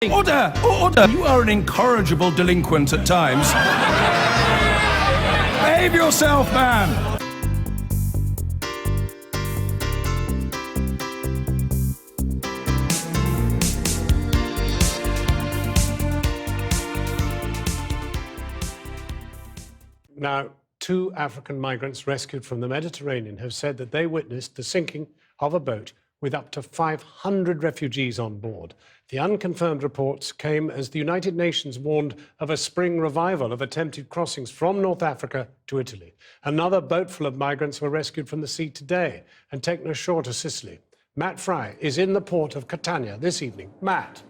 Order! Order! You are an incorrigible delinquent at times. Behave yourself, man! Now, 2 African migrants rescued from the Mediterranean have said that they witnessed the sinking of a boat with up to 500 refugees on board. The unconfirmed reports came as the United Nations warned of a spring revival of attempted crossings from North Africa to Italy. Another boatful of migrants were rescued from the sea today and taken ashore to Sicily. Matt Fry is in the port of Catania this evening. Matt.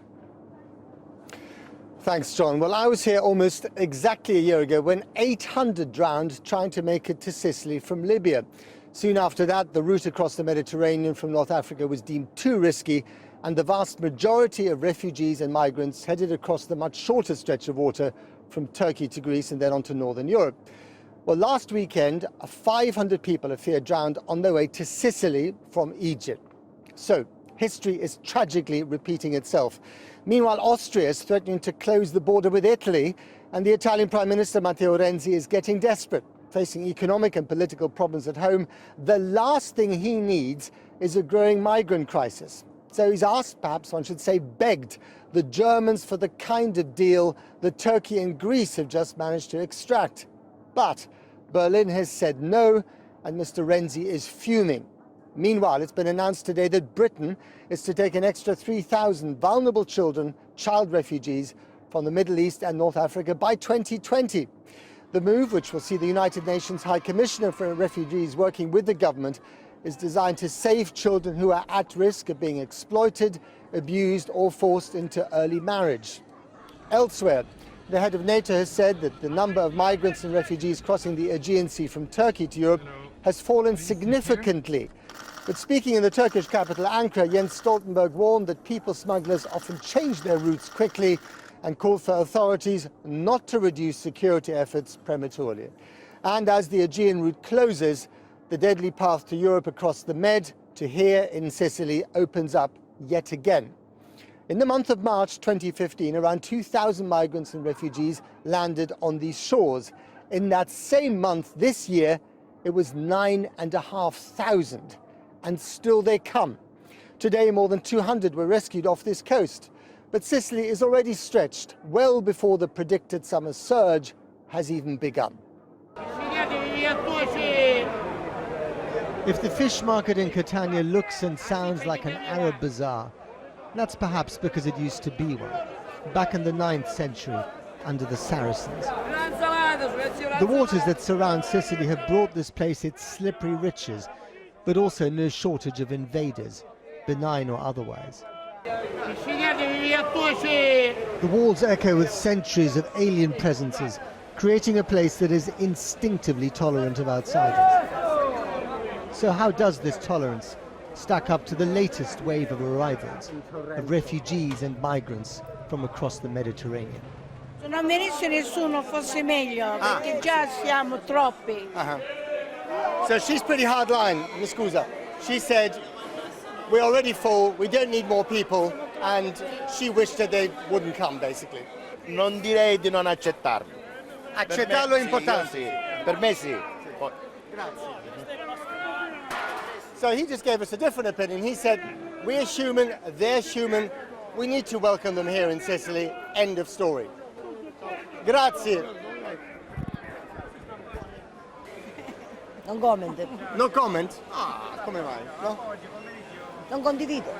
Thanks, John. Well, I was here almost exactly a year ago when 800 drowned trying to make it to Sicily from Libya. Soon after that, the route across the Mediterranean from North Africa was deemed too risky, and the vast majority of refugees and migrants headed across the much shorter stretch of water from Turkey to Greece and then on to northern Europe. Well, last weekend, 500 people are feared drowned on their way to Sicily from Egypt. So, history is tragically repeating itself. Meanwhile, Austria is threatening to close the border with Italy, and the Italian Prime Minister Matteo Renzi is getting desperate. Facing economic and political problems at home, the last thing he needs is a growing migrant crisis. So he's asked, perhaps one should say begged, the Germans for the kind of deal that Turkey and Greece have just managed to extract. But Berlin has said no, and Mr. Renzi is fuming. Meanwhile, it's been announced today that Britain is to take an extra 3,000 vulnerable children, child refugees, from the Middle East and North Africa by 2020. The move, which will see the United Nations High Commissioner for Refugees working with the government, is designed to save children who are at risk of being exploited, abused or forced into early marriage. Elsewhere, the head of NATO has said that the number of migrants and refugees crossing the Aegean Sea from Turkey to Europe has fallen significantly. But speaking in the Turkish capital Ankara, Jens Stoltenberg warned that people smugglers often change their routes quickly and called for authorities not to reduce security efforts prematurely. And as the Aegean route closes, the deadly path to Europe across the Med to here in Sicily opens up yet again. In the month of March 2015, around 2,000 migrants and refugees landed on these shores. In that same month this year, it was 9,500, and still they come. Today, more than 200 were rescued off this coast. But Sicily is already stretched well before the predicted summer surge has even begun. If the fish market in Catania looks and sounds like an Arab bazaar, that's perhaps because it used to be one, back in the 9th century, under the Saracens. The waters that surround Sicily have brought this place its slippery riches, but also no shortage of invaders, benign or otherwise. The walls echo with centuries of alien presences, creating a place that is instinctively tolerant of outsiders. So how does this tolerance stack up to the latest wave of arrivals, of refugees and migrants from across the Mediterranean? Se non venisse nessuno fosse meglio, perché già siamo troppi. So she's pretty hard line, mi scusa. She said, we're already full, we don't need more people, and she wished that they wouldn't come, basically. Non direi di non accettarlo. Accettarlo è importante. Sì. Per me sì. Grazie. So he just gave us a different opinion. He said, we're human, they're human, we need to welcome them here in Sicily, end of story. Grazie. Non comment. No comment? Ah, come mai? No? Non condivido.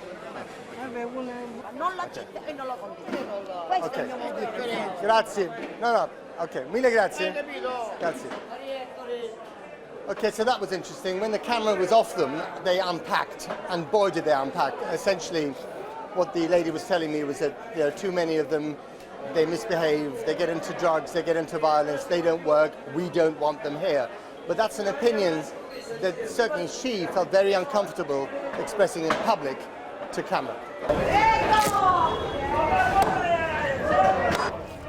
Non l'accetto e non lo condivido. Questo è il mio motivo. Grazie. No, okay, mille grazie. Grazie. Okay, so that was interesting. When the camera was off them, they unpacked, and boy did they unpack. Essentially, what the lady was telling me was that there are too many of them, they misbehave, they get into drugs, they get into violence, they don't work, we don't want them here. But that's an opinion that certainly she felt very uncomfortable expressing in public to camera.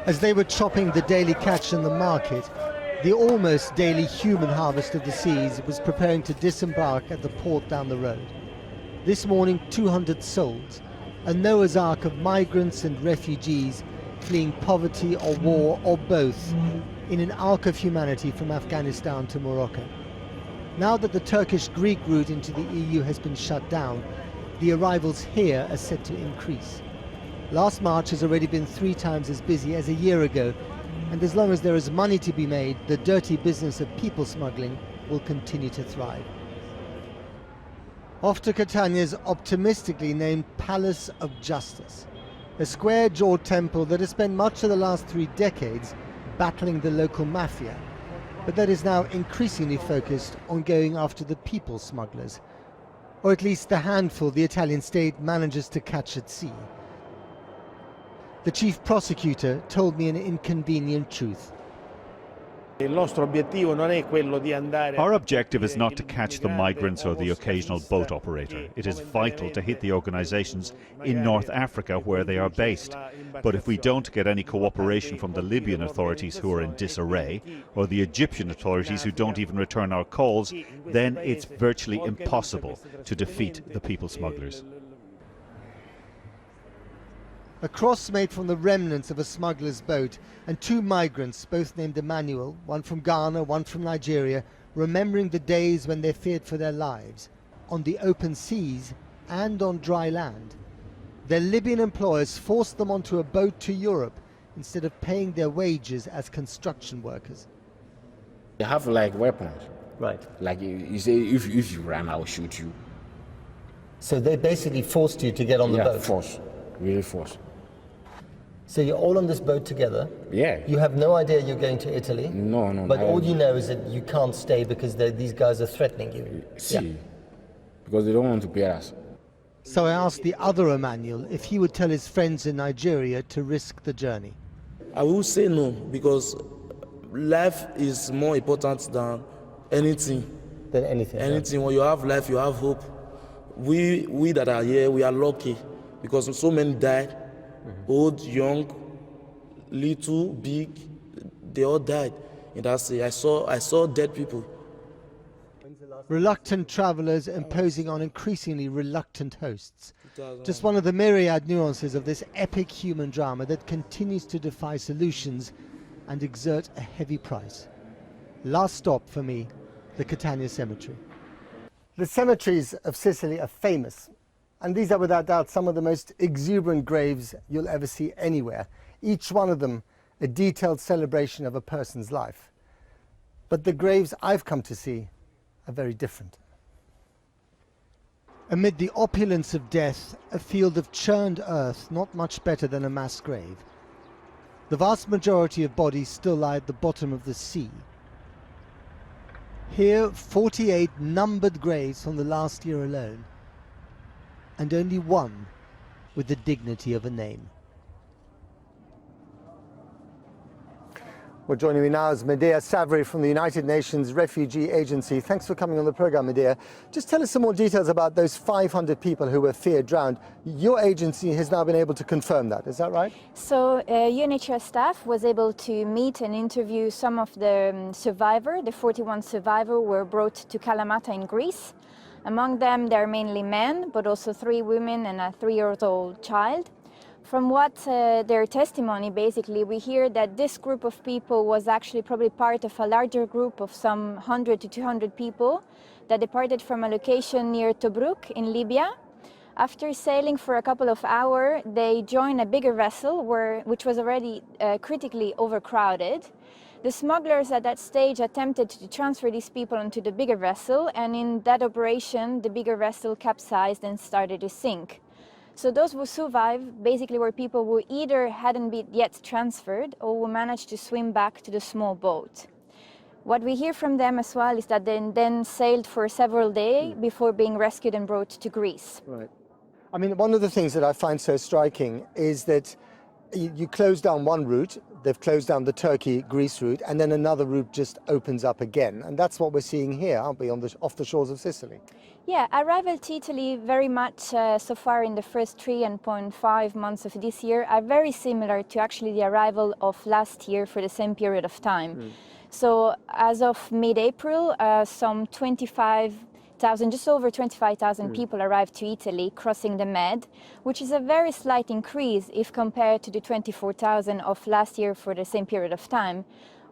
As they were chopping the daily catch in the market, the almost daily human harvest of the seas was preparing to disembark at the port down the road. This morning, 200 souls, a Noah's Ark of migrants and refugees fleeing poverty or war or both in an arc of humanity from Afghanistan to Morocco. Now that the Turkish-Greek route into the EU has been shut down, the arrivals here are set to increase. Last March has already been 3 times as busy as a year ago, and as long as there is money to be made, the dirty business of people smuggling will continue to thrive. Off to Catania's optimistically named Palace of Justice, a square-jawed temple that has spent much of the last 3 decades battling the local mafia, but that is now increasingly focused on going after the people smugglers, or at least the handful the Italian state manages to catch at sea. The chief prosecutor told me an inconvenient truth. Our objective is not to catch the migrants or the occasional boat operator. It is vital to hit the organisations in North Africa where they are based. But if we don't get any cooperation from the Libyan authorities who are in disarray, or the Egyptian authorities who don't even return our calls, then it's virtually impossible to defeat the people smugglers. A cross made from the remnants of a smuggler's boat, and 2 migrants, both named Emmanuel, one from Ghana, one from Nigeria, remembering the days when they feared for their lives, on the open seas and on dry land. Their Libyan employers forced them onto a boat to Europe instead of paying their wages as construction workers. They have like weapons. Right. Like you say, if you run, I'll shoot you. So they basically forced you to get on the boat? Force. Really force. So you're all on this boat together? Yeah. You have no idea you're going to Italy? No. But all you know is that you can't stay because these guys are threatening you? See, because they don't want to pay us. So I asked the other Emmanuel if he would tell his friends in Nigeria to risk the journey. I will say no, because life is more important than anything. Than anything? Anything. When you have life, you have hope. We that are here, we are lucky, because so many died. Old, young, little, big, they all died. And that's it. I saw dead people. Reluctant travelers imposing on increasingly reluctant hosts. Just one of the myriad nuances of this epic human drama that continues to defy solutions and exert a heavy price. Last stop for me, the Catania Cemetery. The cemeteries of Sicily are famous. And these are without doubt some of the most exuberant graves you'll ever see anywhere. Each one of them a detailed celebration of a person's life. But the graves I've come to see are very different. Amid the opulence of death, a field of churned earth not much better than a mass grave. The vast majority of bodies still lie at the bottom of the sea. Here, 48 numbered graves from the last year alone, and only one with the dignity of a name. Well, joining me now is Medea Savary from the United Nations Refugee Agency. Thanks for coming on the programme, Medea. Just tell us some more details about those 500 people who were feared drowned. Your agency has now been able to confirm that, is that right? So UNHCR staff was able to meet and interview some of the survivors. The 41 survivors were brought to Kalamata in Greece. Among them, there are mainly men, but also 3 women and a 3-year-old child. From what their testimony, basically, we hear that this group of people was actually probably part of a larger group of some 100 to 200 people that departed from a location near Tobruk in Libya. After sailing for a couple of hours, they joined a bigger vessel which was already critically overcrowded. The smugglers at that stage attempted to transfer these people onto the bigger vessel, and in that operation, the bigger vessel capsized and started to sink. So those who survived basically were people who either hadn't been yet transferred or who managed to swim back to the small boat. What we hear from them as well is that they then sailed for several days before being rescued and brought to Greece. Right. I mean, one of the things that I find so striking is that you close down one route, they've closed down the Turkey-Greece route, and then another route just opens up again. And that's what we're seeing here, aren't we, off the shores of Sicily? Yeah, arrival to Italy very much so far in the first 3.5 months of this year are very similar to actually the arrival of last year for the same period of time. So as of mid-April, some 25 25,000, just over 25,000 people arrived to Italy, crossing the Med, which is a very slight increase if compared to the 24,000 of last year for the same period of time.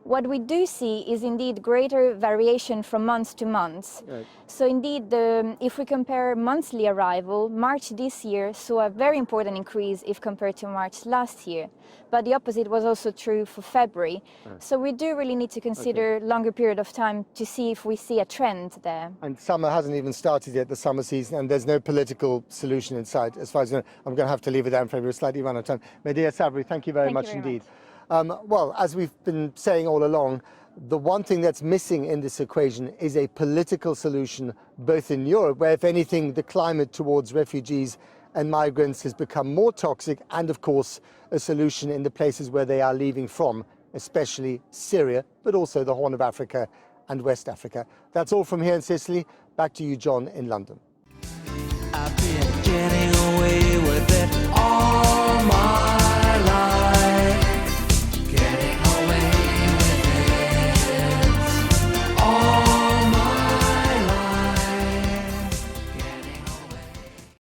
What we do see is indeed greater variation from month to month. Right. So indeed, if we compare monthly arrival, March this year saw a very important increase if compared to March last year. But the opposite was also true for February. Right. So we do really need to consider longer period of time to see if we see a trend there. And summer hasn't even started yet, the summer season, and there's no political solution in sight. As far as I know, I'm going to have to leave it there in February. We're slightly run out of time. Medea Sabri, thank you very much indeed. Well, as we've been saying all along, the one thing that's missing in this equation is a political solution, both in Europe, where, if anything, the climate towards refugees and migrants has become more toxic, and, of course, a solution in the places where they are leaving from, especially Syria, but also the Horn of Africa and West Africa. That's all from here in Sicily. Back to you, John, in London. I've been getting away with it all.